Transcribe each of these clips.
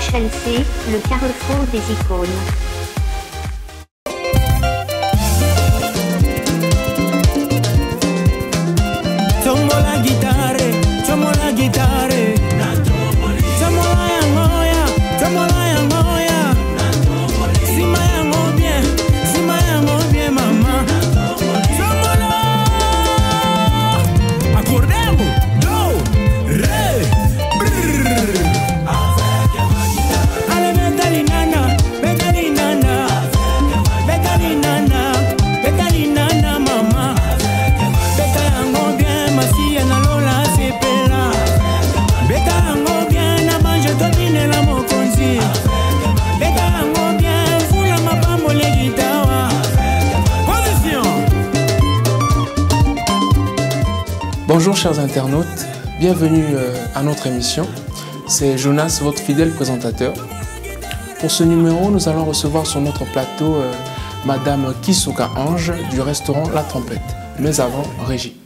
HLC, le carrefour des icônes. Bonjour chers internautes, bienvenue à notre émission. C'est Jonas, votre fidèle présentateur. Pour ce numéro, nous allons recevoir sur notre plateau Madame Kisuka Ange du restaurant La Trompette. Mais avant, Régie.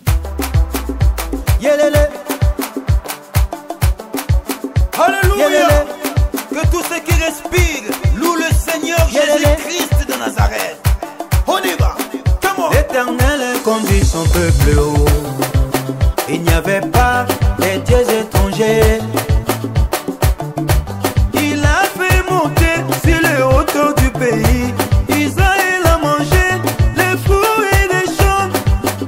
Yélélé. Alléluia. Que tous ceux qui respirent louent le Seigneur Jésus-Christ de Nazareth. On y va. L'Éternel conduit son peuple haut. Il n'y avait pas des dieux étrangers. Il a fait monter sur les hauteurs du pays. Israël a mangé les fruits des champs.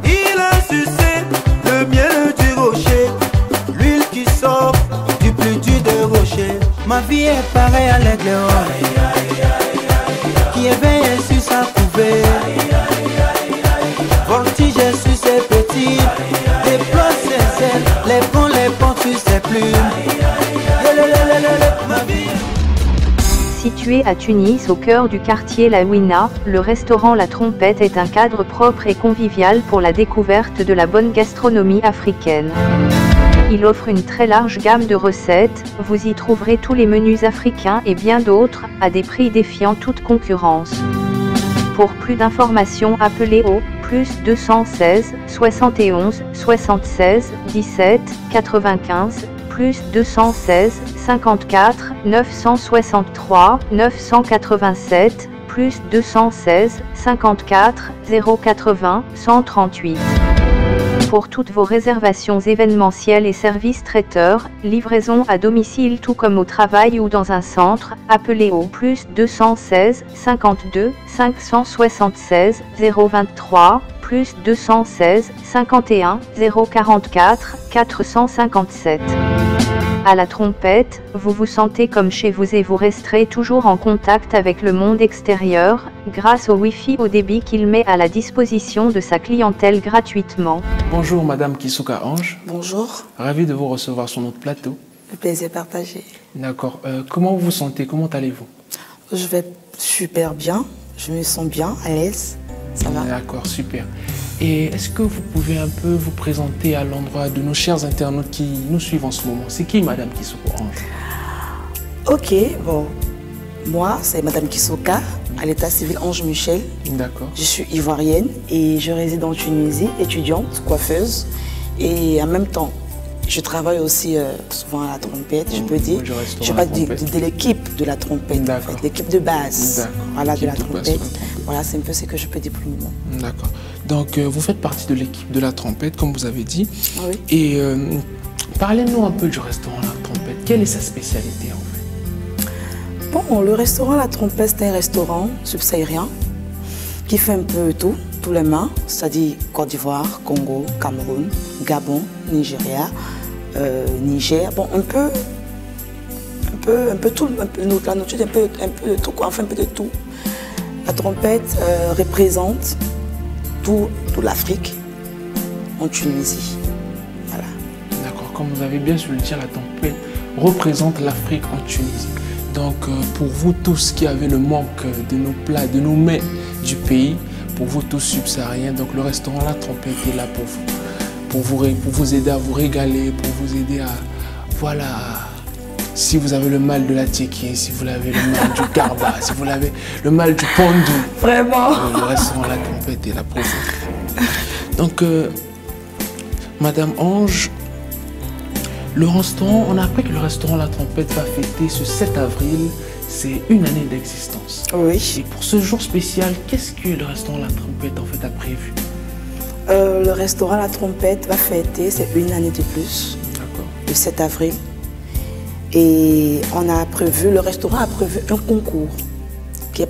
Il a sucé le miel du rocher, l'huile qui sort du plus dur des rochers. Ma vie est pareille à l'aigle qui éveille sur sa couvée. Voltige sur ses petits. Les ponts sur ses plumes. Situé à Tunis, au cœur du quartier La Ouina, le restaurant La Trompette est un cadre propre et convivial pour la découverte de la bonne gastronomie africaine. Il offre une très large gamme de recettes, vous y trouverez tous les menus africains et bien d'autres, à des prix défiant toute concurrence. Pour plus d'informations, appelez au +216 71 76 17 95, +216 54 963 987, +216 54 080 138. Pour toutes vos réservations événementielles et services traiteurs, livraison à domicile tout comme au travail ou dans un centre, appelez au +216 52 576 023, +216 51 044 457. À La Trompette, vous vous sentez comme chez vous et vous resterez toujours en contact avec le monde extérieur, grâce au Wi-Fi haut débit qu'il met à la disposition de sa clientèle gratuitement. Bonjour Madame Kisuka Ange. Bonjour. Ravi de vous recevoir sur notre plateau. Le plaisir partagé. D'accord. Comment vous vous sentez? Comment allez-vous? Je vais super bien. Je me sens bien, à l'aise. Ça va. D'accord, super. Et est-ce que vous pouvez un peu vous présenter à l'endroit de nos chers internautes qui nous suivent en ce moment? C'est qui Madame Kisuka Ange? Ok, bon. Moi, c'est Madame Kisuka, à l'état civil Ange Michel. D'accord. Je suis ivoirienne et je réside en Tunisie, étudiante, coiffeuse. Et en même temps, je travaille aussi souvent à La Trompette, je peux dire. Je parle de l'équipe de La Trompette, en fait, l'équipe de base, voilà, de La Trompette. Voilà, c'est un peu ce que je peux dire pour le moment. D'accord. Donc, vous faites partie de l'équipe de La Trompette, comme vous avez dit. Oui. Et parlez-nous un peu du restaurant La Trompette. Quelle est sa spécialité, en fait? Bon, le restaurant La Trompette, c'est un restaurant subsahérien qui fait un peu tout, tous les mains, c'est-à-dire Côte d'Ivoire, Congo, Cameroun, Gabon, Nigeria, Niger. Bon, un peu tout, la nourriture, un peu de tout, quoi, enfin un peu de tout. La Trompette représente toute l'Afrique en Tunisie. Voilà. D'accord, comme vous avez bien su le dire, La Trompette représente l'Afrique en Tunisie. Donc pour vous tous qui avez le manque de nos plats, de nos mets du pays, pour vous tous subsahariens, donc le restaurant La Trompette est là pour vous aider à vous régaler, pour vous aider à, voilà, si vous avez le mal de la tiéké, si vous avez le mal du garba, si vous avez le mal du pondu. Vraiment. Le restaurant La Trompette est là pour vous. Donc, Madame Ange, Le restaurant, on a appris que le restaurant La Trompette va fêter ce 7 avril, c'est une année d'existence. Oui. Et pour ce jour spécial, qu'est-ce que le restaurant La Trompette en fait a prévu? Le restaurant La Trompette va fêter, c'est une année de plus, le 7 avril. Et on a prévu, le restaurant a prévu un concours qui est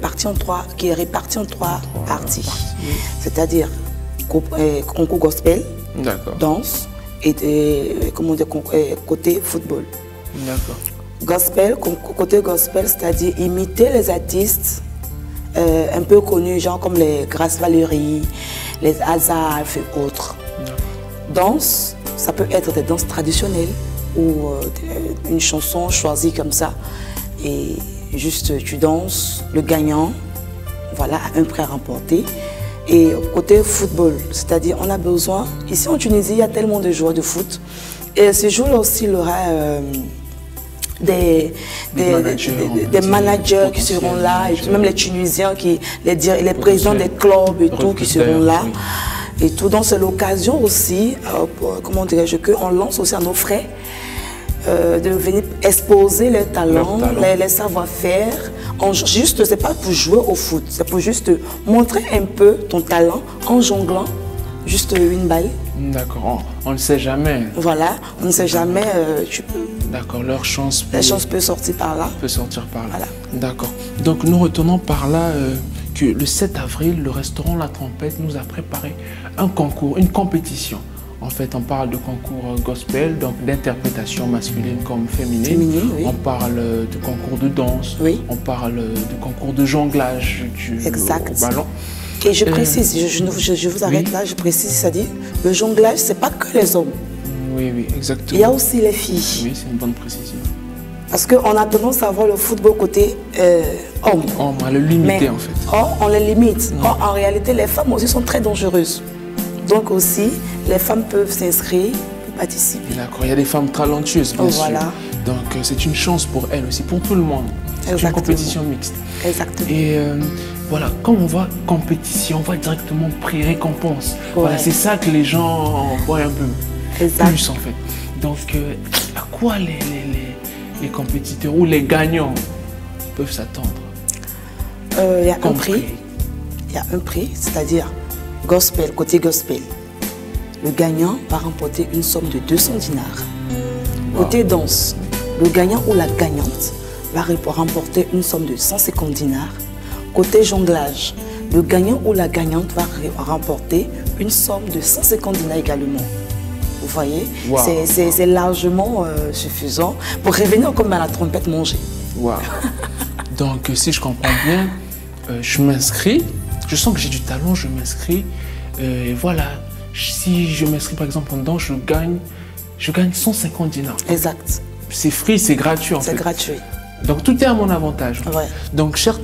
réparti en trois parties. C'est-à-dire concours gospel, danse et comment dire, côté football. D'accord. Gospel, côté gospel, c'est-à-dire imiter les artistes un peu connus, genre comme les Grâce Valérie, les Azaf et autres. Danse, ça peut être des danses traditionnelles ou une chanson choisie comme ça. Et juste tu danses, le gagnant, voilà, a un prix à remporter. Et côté football, c'est-à-dire on a besoin, ici en Tunisie, il y a tellement de joueurs de foot. Et ce jour-là aussi, il y aura des managers qui seront là, et même les Tunisiens, les présidents des clubs et tout qui seront là. Et tout, donc c'est l'occasion aussi, comment dirais-je, qu'on lance aussi à nos frères de venir exposer leurs talents, les savoir-faire. Juste, c'est pas pour jouer au foot, c'est pour juste montrer un peu ton talent en jonglant juste une balle. D'accord, on ne sait jamais. Voilà, on ne sait jamais. Tu peux. D'accord, leur chance peut... La chance peut sortir par là. Peut sortir par là. Voilà. D'accord. Donc nous retenons par là que le 7 avril, le restaurant La Trompette nous a préparé un concours, une compétition. En fait, on parle de concours gospel, donc d'interprétation masculine comme féminine. Oui. On parle de concours de danse. Oui. On parle de concours de jonglage au ballon. Et je précise, je vous arrête là, je précise, c'est-à-dire, le jonglage, c'est pas que les hommes. Oui, oui, exactement. Il y a aussi les filles. Oui, c'est une bonne précision. Parce qu'on a tendance à voir le football côté homme. On va le limiter en fait. Or, on les limite. Or, en réalité, les femmes aussi sont très dangereuses. Donc aussi, les femmes peuvent s'inscrire pour participer. D'accord, il y a des femmes talentueuses, bien sûr. Donc c'est une chance pour elles aussi, pour tout le monde. C'est une compétition mixte. Exactement. Et voilà, quand on voit compétition, on voit directement prix récompense. Voilà, c'est ça que les gens voient un peu plus en fait. Donc à quoi les compétiteurs ou les gagnants peuvent s'attendre? Il y a un prix. Il y a un prix, c'est-à-dire gospel, côté gospel. Le gagnant va remporter une somme de 200 dinars. Côté danse, le gagnant ou la gagnante va remporter une somme de 150 dinars. Côté jonglage, le gagnant ou la gagnante va remporter une somme de 150 dinars également. Vous voyez, c'est largement suffisant pour revenir comme à la trompette manger. Wow. Donc, si je comprends bien, je m'inscris, je sens que j'ai du talent, je m'inscris. Voilà, si je m'inscris par exemple en danse, je gagne 150 dinars. Exact. C'est free, c'est gratuit en fait. C'est gratuit. Donc tout est à mon avantage. Ouais. Donc chers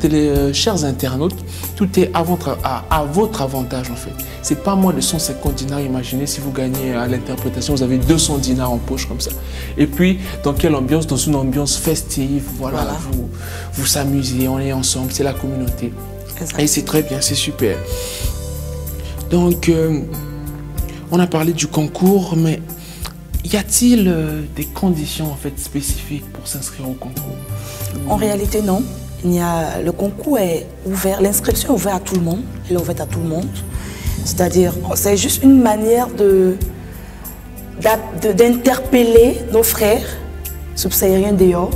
internautes, tout est à votre avantage en fait. C'est pas moins de 150 dinars. Imaginez si vous gagnez à l'interprétation, vous avez 200 dinars en poche comme ça. Et puis dans quelle ambiance? Dans une ambiance festive. Voilà. Vous s'amusez, on est ensemble, c'est la communauté. Exact. Et c'est très bien, c'est super. Donc on a parlé du concours, mais y a-t-il des conditions en fait spécifiques pour s'inscrire au concours? En réalité, non. Le concours est ouvert, l'inscription est ouverte à tout le monde. Elle est ouverte à tout le monde. C'est-à-dire, c'est juste une manière d'interpeller nos frères subsahariens dehors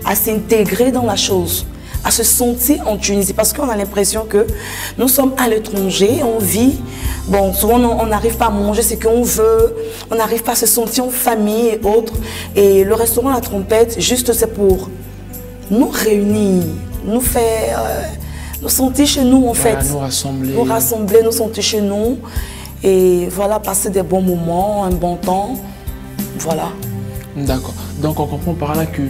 à s'intégrer dans la chose, à se sentir en Tunisie. Parce qu'on a l'impression que nous sommes à l'étranger, on vit. Bon, souvent on n'arrive pas à manger ce qu'on veut, on n'arrive pas à se sentir en famille et autres. Et le restaurant La Trompette, juste c'est pour nous réunir, nous faire, nous sentir chez nous en fait. Nous rassembler. Nous rassembler, nous sentir chez nous. Et voilà, passer des bons moments, un bon temps. Voilà. D'accord. Donc on comprend par là que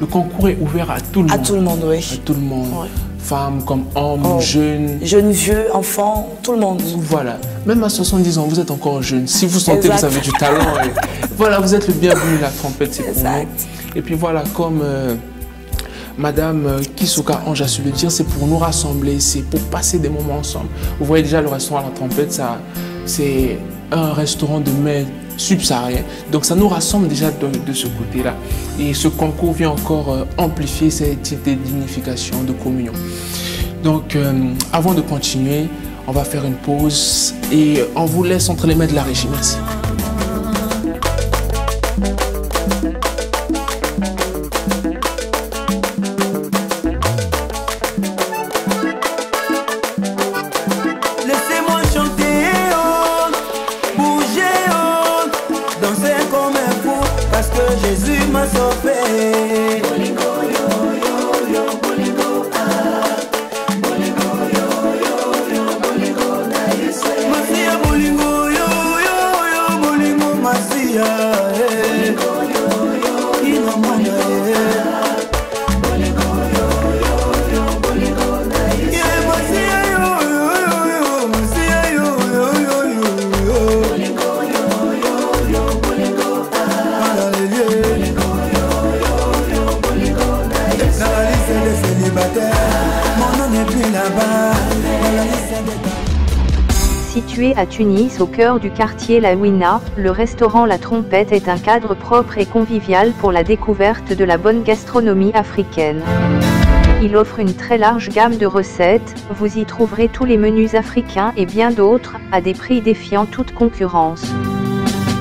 le concours est ouvert à tout le monde. À tout le monde, oui. À tout le monde. Oui. Femmes comme hommes, jeunes. Jeunes, vieux, enfants, tout le monde. Voilà. Même à 70 ans, vous êtes encore jeune. Si vous sentez que vous avez du talent, voilà, vous êtes le bienvenu. La trompette, c'est pour nous. Et puis voilà, comme Madame Kisuka Ange a su le dire, c'est pour nous rassembler, c'est pour passer des moments ensemble. Vous voyez déjà le restaurant La Trompette, c'est un restaurant de mets subsahariens. Donc ça nous rassemble déjà de ce côté-là. Et ce concours vient encore amplifier cette idée d'unification, de communion. Donc avant de continuer, on va faire une pause et on vous laisse entre les mains de la régie. Merci. Situé à Tunis, au cœur du quartier La Ouina, le restaurant La Trompette est un cadre propre et convivial pour la découverte de la bonne gastronomie africaine. Il offre une très large gamme de recettes, vous y trouverez tous les menus africains et bien d'autres, à des prix défiant toute concurrence.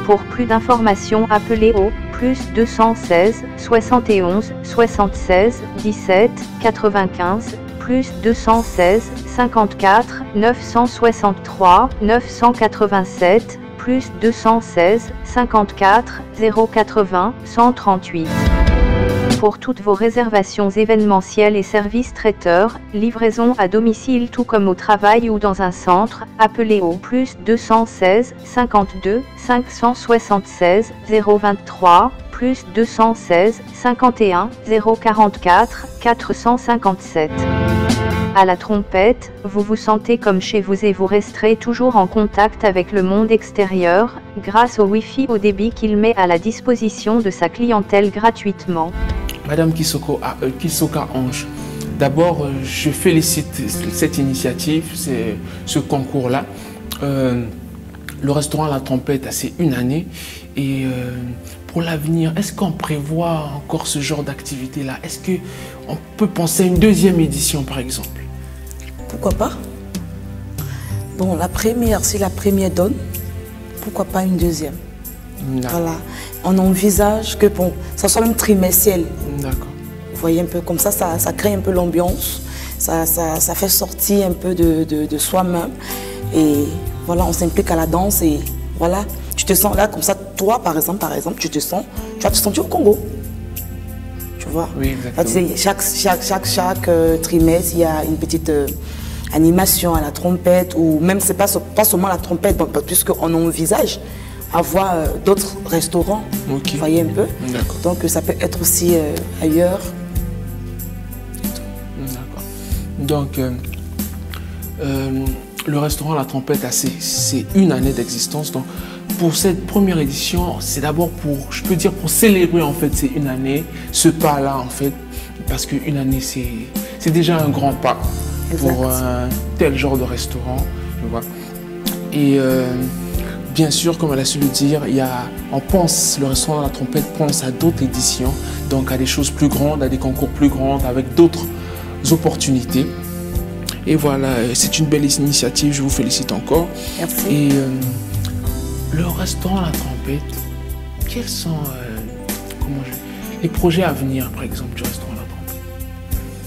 Pour plus d'informations, appelez au +216 71 76 17 95, +216 54 963 987, +216 54 080 138. Pour toutes vos réservations événementielles et services traiteurs, livraison à domicile tout comme au travail ou dans un centre, appelez au +216 52 576 023, +216 51 044 457. À La Trompette, vous vous sentez comme chez vous et vous resterez toujours en contact avec le monde extérieur, grâce au Wi-Fi haut débit qu'il met à la disposition de sa clientèle gratuitement. Madame Kisoka Ange, d'abord je félicite cette initiative, ce concours-là. Le restaurant La Trompette, c'est une année. Et pour l'avenir, est-ce qu'on prévoit encore ce genre d'activité-là? Est-ce qu'on peut penser à une deuxième édition par exemple? Pourquoi pas? Bon, la première, si la première donne, pourquoi pas une deuxième? Voilà. On envisage que bon, ça soit même trimestriel. D'accord. Vous voyez un peu comme ça crée un peu l'ambiance, ça fait sortir un peu de soi-même. Et voilà, on s'implique à la danse et voilà, tu te sens là comme ça, toi par exemple, tu vas te sentir au Congo. Tu vois? Oui, exactement. Chaque trimestre, il y a une petite animation à la trompette, ou même c'est pas seulement la trompette, puisqu'on envisage avoir d'autres restaurants, okay. Vous voyez un peu. Donc ça peut être aussi ailleurs. D'accord. Donc le restaurant La Trompette, c'est une année d'existence. Donc pour cette première édition, c'est d'abord je peux dire pour célébrer en fait c'est une année, ce pas-là en fait, parce qu'une année c'est déjà un grand pas. Exact. Pour un tel genre de restaurant, tu vois. Et bien sûr, comme elle a su le dire, le restaurant La Trompette pense à d'autres éditions, donc à des choses plus grandes, à des concours plus grands, avec d'autres opportunités. Et voilà, c'est une belle initiative, je vous félicite encore. Merci. Et le restaurant La Trompette, quels sont les projets à venir, par exemple, du restaurant La Trompette?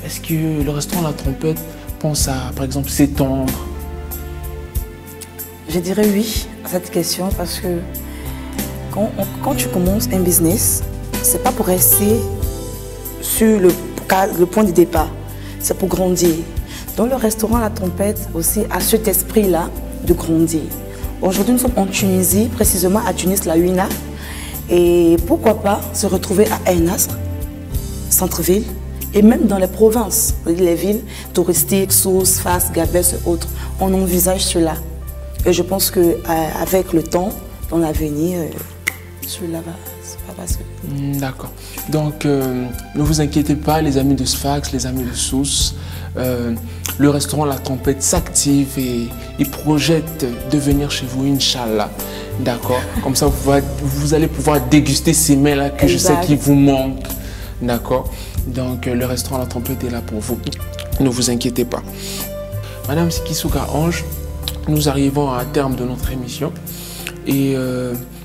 Est-ce que le restaurant La Trompette pense à, par exemple, s'étendre? Je dirais oui à cette question parce que quand tu commences un business, c'est pas pour rester sur le point de départ, c'est pour grandir. Donc le restaurant La Trompette aussi a cet esprit-là de grandir. Aujourd'hui, nous sommes en Tunisie, précisément à Tunis, La Ouina. Et pourquoi pas se retrouver à Ain Nasr, centre-ville, et même dans les provinces, les villes touristiques, Sousse, Fas, Gabès et autres. On envisage cela. Et je pense qu'avec le temps, dans l'avenir, cela va passer. D'accord. Donc, ne vous inquiétez pas, les amis de Sfax, les amis de Sousse. Le restaurant La Trompette s'active et projette de venir chez vous, Inch'Allah. D'accord. Comme ça, vous allez pouvoir déguster ces mets-là que je sais qu'il vous manquent. D'accord. Donc, le restaurant La Trompette est là pour vous. Ne vous inquiétez pas. Madame Sikisuka Ange, nous arrivons à terme de notre émission. Et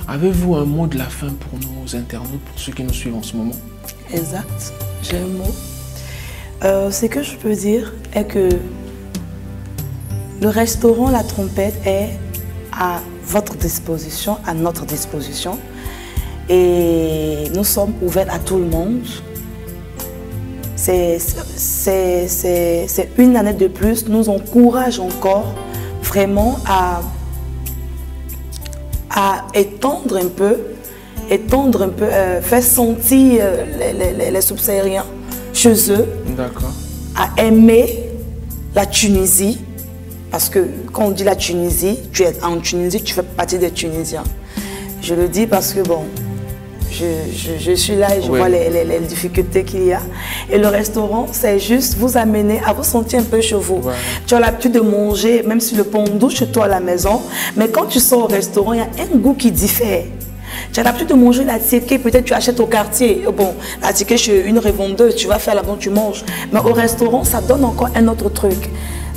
avez-vous un mot de la fin pour nos internautes, pour ceux qui nous suivent en ce moment? Exact. J'ai un mot. Ce que je peux dire est que le restaurant La Trompette est à votre disposition, à notre disposition. Et nous sommes ouverts à tout le monde. C'est une année de plus, nous encourage encore vraiment à étendre un peu, faire sentir les subsahariens chez eux, à aimer la Tunisie, parce que quand on dit la Tunisie, tu es en Tunisie, tu fais partie des Tunisiens. Je le dis parce que bon, je suis là et je vois les difficultés qu'il y a. Et le restaurant, c'est juste vous amener à vous sentir un peu chez vous. Ouais. Tu as l'habitude de manger, même sur le pondou, chez toi à la maison. Mais quand tu sors au restaurant, il y a un goût qui diffère. Tu as l'habitude de manger la ticket, peut-être tu achètes au quartier. Bon, la ticket chez une revendeuse, tu vas faire là-bas, tu manges. Mais au restaurant, ça donne encore un autre truc.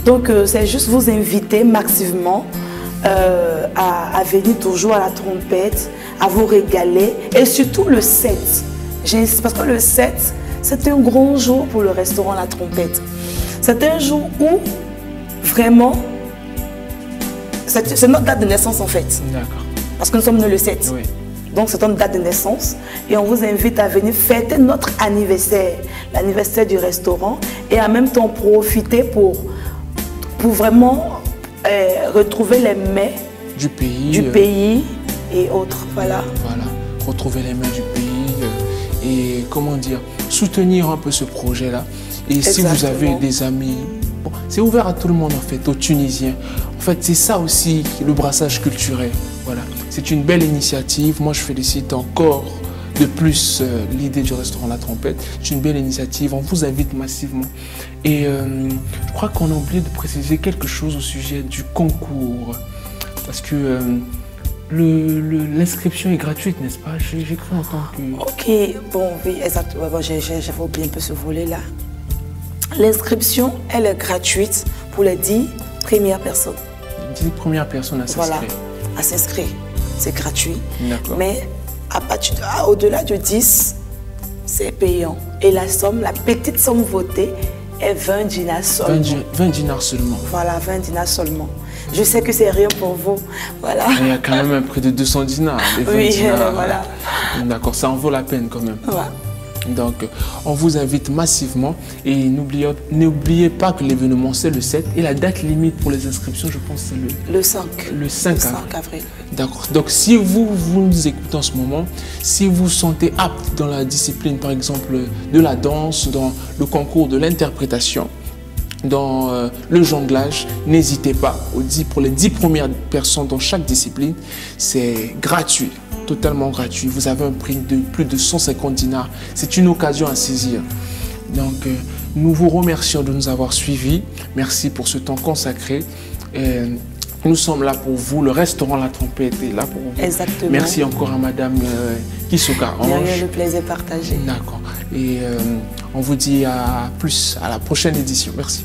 Donc, c'est juste vous inviter massivement à venir toujours à La Trompette, à vous régaler, et surtout le 7. J'insiste parce que le 7, c'est un grand jour pour le restaurant La Trompette. C'est un jour où vraiment, c'est notre date de naissance en fait. D'accord. Parce que nous sommes nés le 7. Oui. Donc c'est notre date de naissance et on vous invite à venir fêter notre anniversaire, l'anniversaire du restaurant, et en même temps profiter pour vraiment retrouver les mets du pays et autres, voilà. Voilà, retrouver les mets du pays et comment dire, soutenir un peu ce projet-là. Et exactement. Si vous avez des amis, bon, c'est ouvert à tout le monde en fait, aux Tunisiens. En fait, c'est ça aussi le brassage culturel. Voilà, c'est une belle initiative. Moi, je félicite encore de plus l'idée du restaurant La Trompette. C'est une belle initiative. On vous invite massivement. Et je crois qu'on a oublié de préciser quelque chose au sujet du concours. Parce que l'inscription est gratuite, n'est-ce pas? J'ai cru entendre que... Ok, bon, oui, exactement. Bon, j'avais oublié un peu ce volet-là. L'inscription, elle est gratuite pour les 10 premières personnes. 10 premières personnes à s'inscrire. Voilà, à s'inscrire. C'est gratuit. Mais au-delà de 10, c'est payant. Et la somme, la petite somme votée est 20 dinars seulement. 20 dinars seulement. Voilà, 20 dinars seulement. Je sais que c'est rien pour vous. Voilà. Il y a quand même un prix de 200 dinars. Oui, dinars, voilà. D'accord, ça en vaut la peine quand même. Voilà. Donc, on vous invite massivement et n'oubliez pas que l'événement c'est le 7 et la date limite pour les inscriptions, je pense, c'est le 5. Le 5 avril. D'accord. Donc, si vous nous écoutez en ce moment, si vous vous sentez apte dans la discipline, par exemple, de la danse, dans le concours de l'interprétation, dans le jonglage, n'hésitez pas. Pour les 10 premières personnes dans chaque discipline, c'est gratuit. Totalement gratuit. Vous avez un prix de plus de 150 dinars. C'est une occasion à saisir. Donc, nous vous remercions de nous avoir suivis. Merci pour ce temps consacré. Nous sommes là pour vous. Le restaurant La Trompette est là pour vous. Exactement. Merci encore à Madame Sikisuka Ange. Derrière le plaisir partagé. D'accord. Et on vous dit à la prochaine édition. Merci.